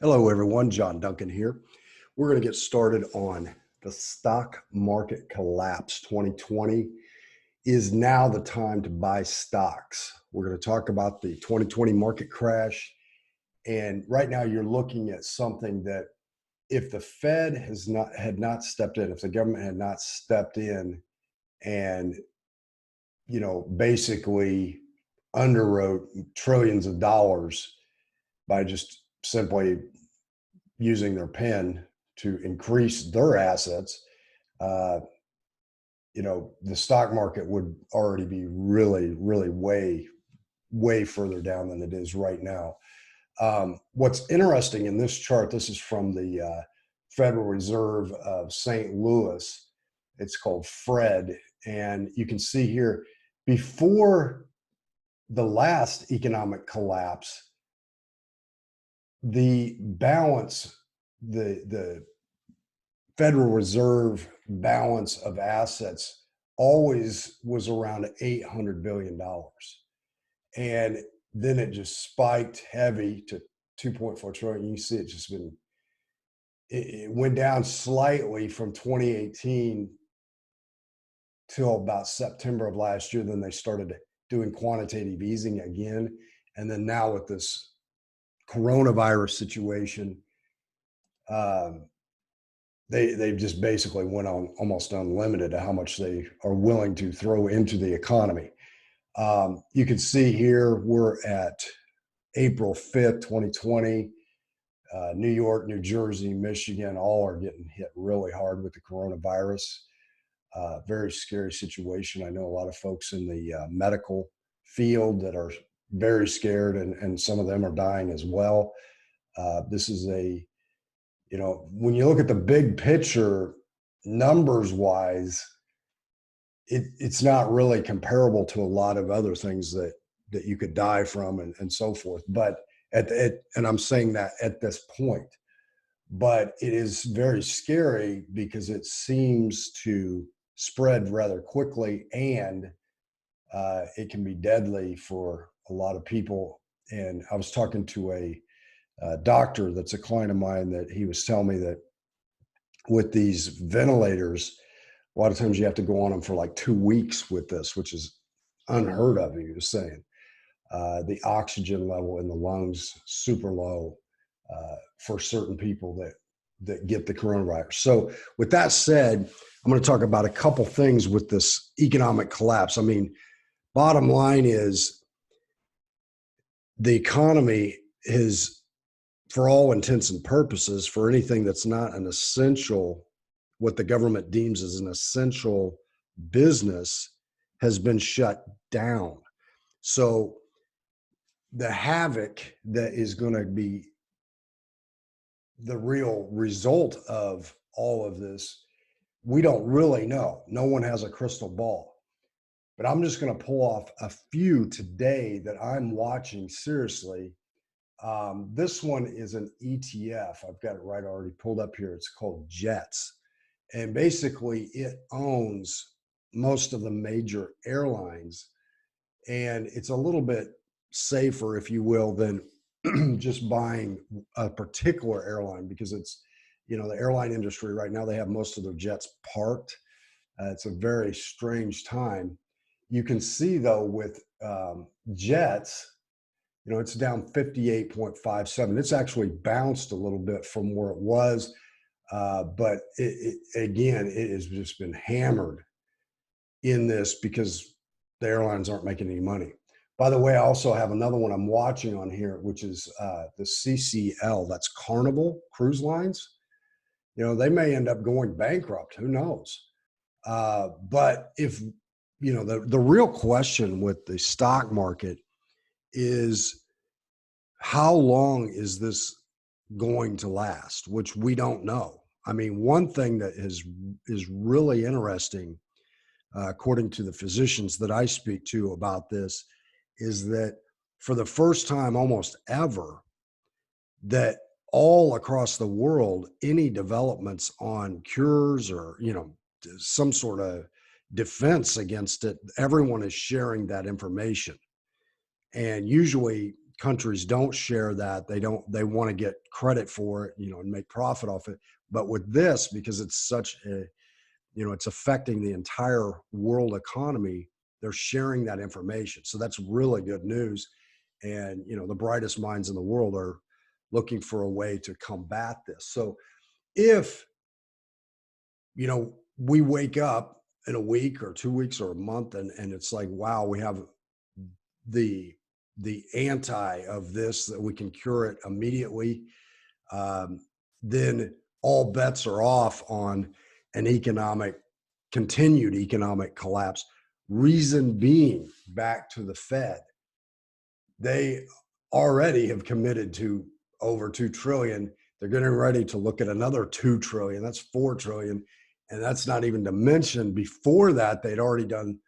Hello, everyone. John Duncan here. We're going to get started on the stock market collapse. 2020 is now the time to buy stocks. We're going to talk about the 2020 market crash. And right now, you're looking at something that if the Fed had not stepped in, if the government had not stepped in and basically underwrote trillions of dollars by just simply using their pen to increase their assets, uh, the stock market would already be really, really way further down than it is right now. What's interesting in this chart, this is from the Federal Reserve of St. Louis. It's called FRED. And you can see here, before the last economic collapse, the balance, the Federal Reserve balance of assets always was around $800 billion. And then it just spiked heavy to 2.4 trillion. You see it just been, it went down slightly from 2018 till about September of last year. Then they started doing quantitative easing again. And then now with this coronavirus situation, they've just basically went on almost unlimited to how much they are willing to throw into the economy. You can see here we're at April 5th, 2020. New York, New Jersey, Michigan, all are getting hit really hard with the coronavirus. Very scary situation. I know a lot of folks in the medical field that are very scared, and some of them are dying as well. This is when you look at the big picture, numbers wise, it's not really comparable to a lot of other things that you could die from and so forth. But and I'm saying that at this point, but it is very scary because it seems to spread rather quickly, and it can be deadly for a lot of people. And I was talking to a doctor that's a client of mine, that he was telling me that with these ventilators, a lot of times you have to go on them for like 2 weeks with this, which is unheard of. He was saying the oxygen level in the lungs super low for certain people that get the coronavirus. So with that said, I'm going to talk about a couple things with this economic collapse. I mean, bottom line is the economy is, for all intents and purposes, for anything that's not an essential, what the government deems as an essential business, has been shut down. So the havoc that is going to be the real result of all of this, we don't really know. No one has a crystal ball. But I'm just going to pull off a few today that I'm watching seriously. This one is an ETF. I've got it right already pulled up here. It's called JETS. And basically it owns most of the major airlines. And it's a little bit safer, if you will, than just buying a particular airline, because it's, the airline industry right now, they have most of their jets parked. It's a very strange time. You can see though with jets, it's down 58.57. It's actually bounced a little bit from where it was. But again, it has just been hammered in this because the airlines aren't making any money. By the way, I also have another one I'm watching on here, which is the CCL. That's Carnival Cruise Lines. They may end up going bankrupt. Who knows? But if, the real question with the stock market is, how long is this going to last, which we don't know. I mean, one thing that is really interesting, according to the physicians that I speak to about this, is that for the first time almost ever, that all across the world, any developments on cures or, some sort of defense against it, everyone is sharing that information. And usually countries don't share that. They want to get credit for it, and make profit off it. But with this, because it's such a, it's affecting the entire world economy, they're sharing that information. So that's really good news. And, the brightest minds in the world are looking for a way to combat this. So if, we wake up in a week or 2 weeks or a month and it's like, wow, we have the anti of this, that we can cure it immediately, then all bets are off on an continued economic collapse. Reason being, back to the Fed, they already have committed to over 2 trillion. They're getting ready to look at another 2 trillion. That's 4 trillion. And that's not even to mention, before that, they'd already done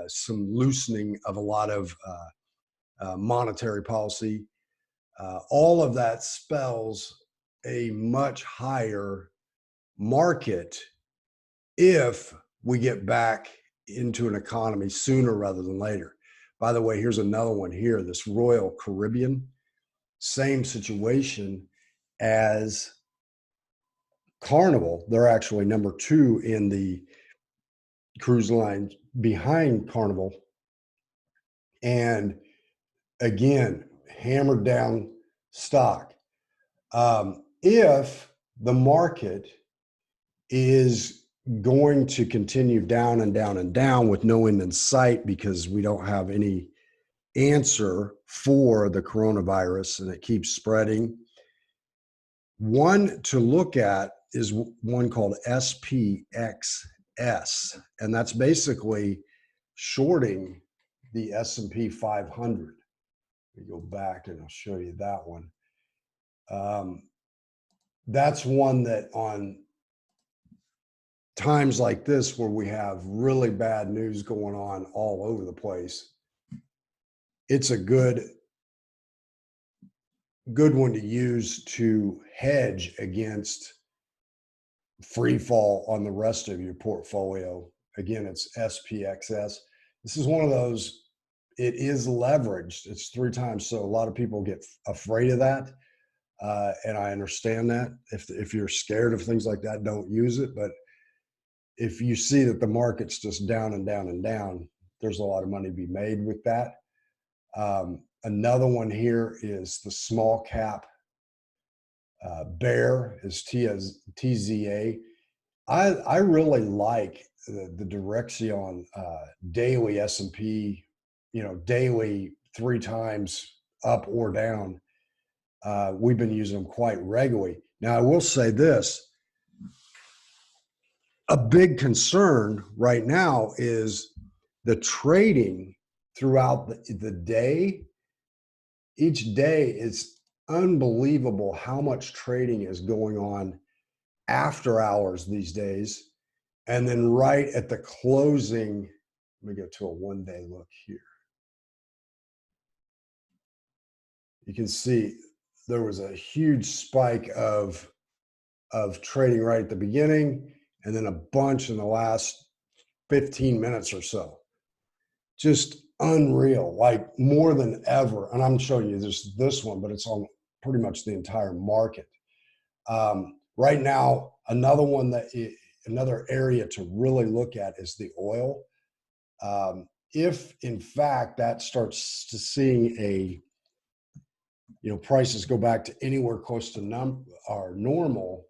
some loosening of a lot of monetary policy. All of that spells a much higher market if we get back into an economy sooner rather than later. By the way, here's another one here, this Royal Caribbean, same situation as Carnival. They're actually number 2 in the cruise line behind Carnival. And again, hammered down stock. If the market is going to continue down and down and down with no end in sight, because we don't have any answer for the coronavirus and it keeps spreading, one to look at is one called SPXS, and that's basically shorting the S&P 500. Let me go back and I'll show you that one. That's one that on times like this, where we have really bad news going on all over the place, it's a good one to use to hedge against free fall on the rest of your portfolio. Again, it's SPXS. This is one of those, it is leveraged. It's 3 times. So a lot of people get afraid of that. And I understand that. If you're scared of things like that, don't use it. But if you see that the market's just down and down and down, there's a lot of money to be made with that. Another one here is the small cap bear, is TZA. I really like the direction daily S&P, daily 3 times up or down. We've been using them quite regularly. Now, I will say this. A big concern right now is the trading throughout the day. Each day, it's unbelievable how much trading is going on after hours these days. And then right at the closing, let me go to a 1-day look here. You can see there was a huge spike of trading right at the beginning, and then a bunch in the last 15 minutes or so. Just unreal, like more than ever. And I'm showing you this one, but it's on pretty much the entire market. Right now, another area to really look at is the oil. If in fact that starts to seeing prices go back to anywhere close to our normal,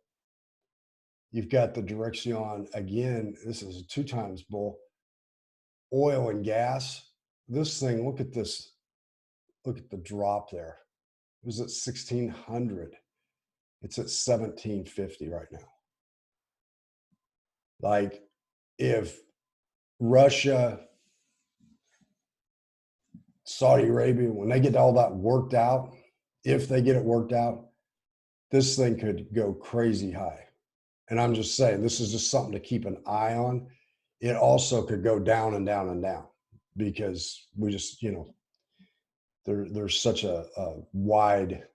you've got the direction again. This is a 2 times bull. Oil and gas. This thing, look at this. Look at the drop there. It was at 1,600. It's at 1,750 right now. Like, if Russia, Saudi Arabia, when they get all that worked out, if they get it worked out, this thing could go crazy high. And I'm just saying, this is just something to keep an eye on. It also could go down and down and down, because we just, there's such a wide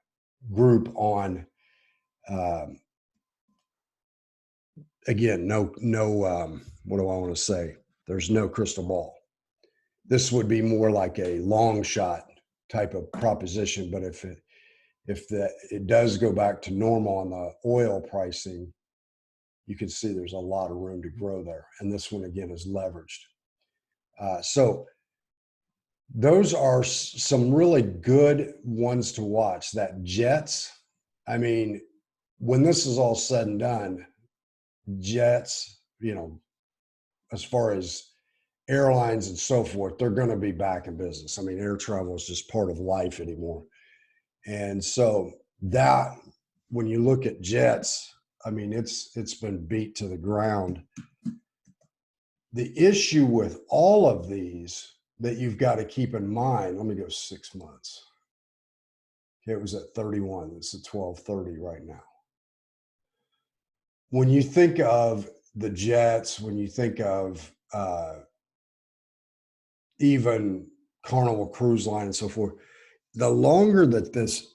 group on, again, no, what do I want to say? There's no crystal ball. This would be more like a long shot type of proposition. But if it does go back to normal on the oil pricing, you can see there's a lot of room to grow there. And this one again is leveraged. So those are some really good ones to watch. That jets, I mean, when this is all said and done, jets, as far as airlines and so forth, they're going to be back in business. I mean, air travel is just part of life anymore. And so that, when you look at jets, I mean, it's been beat to the ground. The issue with all of these that you've got to keep in mind, let me go 6 months. Okay, it was at 31. It's at 1230 right now. When you think of the jets, when you think of even Carnival Cruise Line and so forth, the longer that this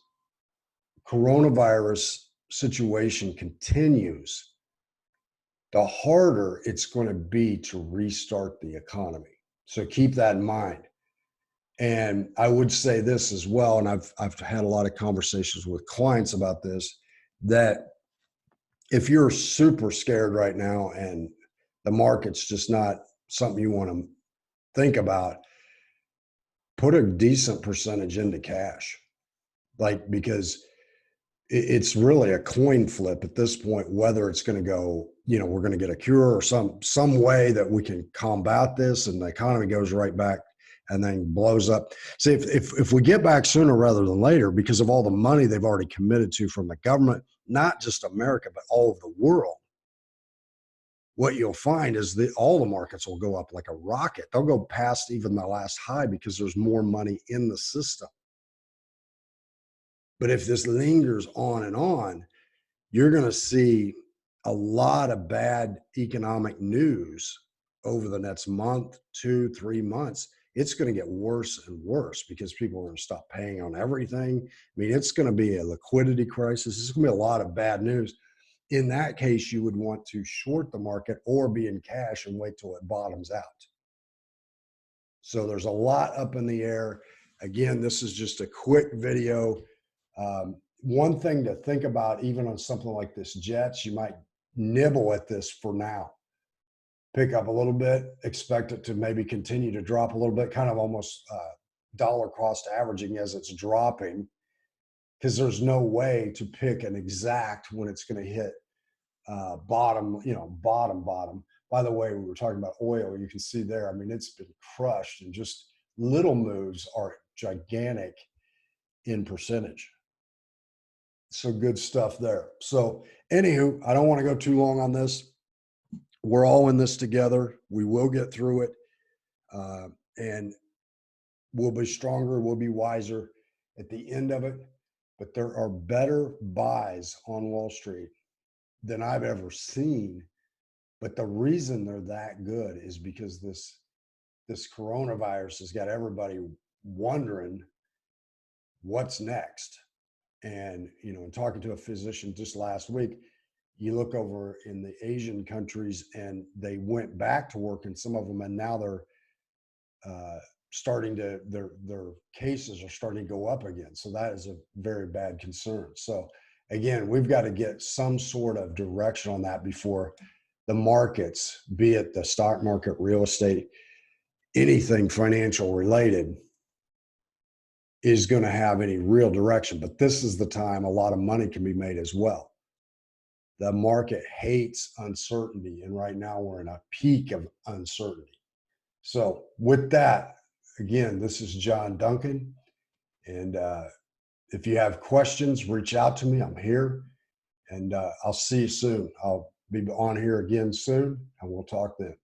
coronavirus situation continues, the harder it's going to be to restart the economy. So keep that in mind. And I would say this as well, and I've had a lot of conversations with clients about this, that if you're super scared right now and the market's just not something you want to think about, put a decent percentage into cash. Because it's really a coin flip at this point, whether it's going to go, we're going to get a cure or some way that we can combat this and the economy goes right back and then blows up. See, if we get back sooner rather than later, because of all the money they've already committed to from the government, not just America, but all of the world, what you'll find is that all the markets will go up like a rocket. They'll go past even the last high because there's more money in the system. But if this lingers on, you're going to see a lot of bad economic news over the next month, 2, 3 months. It's going to get worse and worse because people are going to stop paying on everything. I mean, it's going to be a liquidity crisis. It's going to be a lot of bad news. In that case, you would want to short the market or be in cash and wait till it bottoms out. So there's a lot up in the air. Again, this is just a quick video. One thing to think about, even on something like this jets, you might nibble at this for now. Pick up a little bit, expect it to maybe continue to drop a little bit, kind of almost dollar cost averaging as it's dropping, because there's no way to pick an exact when it's going to hit bottom. By the way, we were talking about oil. You can see there, I mean, it's been crushed, and just little moves are gigantic in percentage. So good stuff there. So anywho, I don't want to go too long on this. We're all in this together. We will get through it. And we'll be stronger. We'll be wiser at the end of it. But there are better buys on Wall Street than I've ever seen. But the reason they're that good is because this coronavirus has got everybody wondering what's next. And, in talking to a physician just last week, you look over in the Asian countries and they went back to work in some of them, and now they're their cases are starting to go up again. So that is a very bad concern. So again, we've got to get some sort of direction on that before the markets, be it the stock market, real estate, anything financial related, is going to have any real direction. But this is the time a lot of money can be made as well. The market hates uncertainty, and right now we're in a peak of uncertainty. So with that, again, this is John Duncan, and if you have questions, reach out to me. I'm here, and I'll see you soon. I'll be on here again soon, and we'll talk then.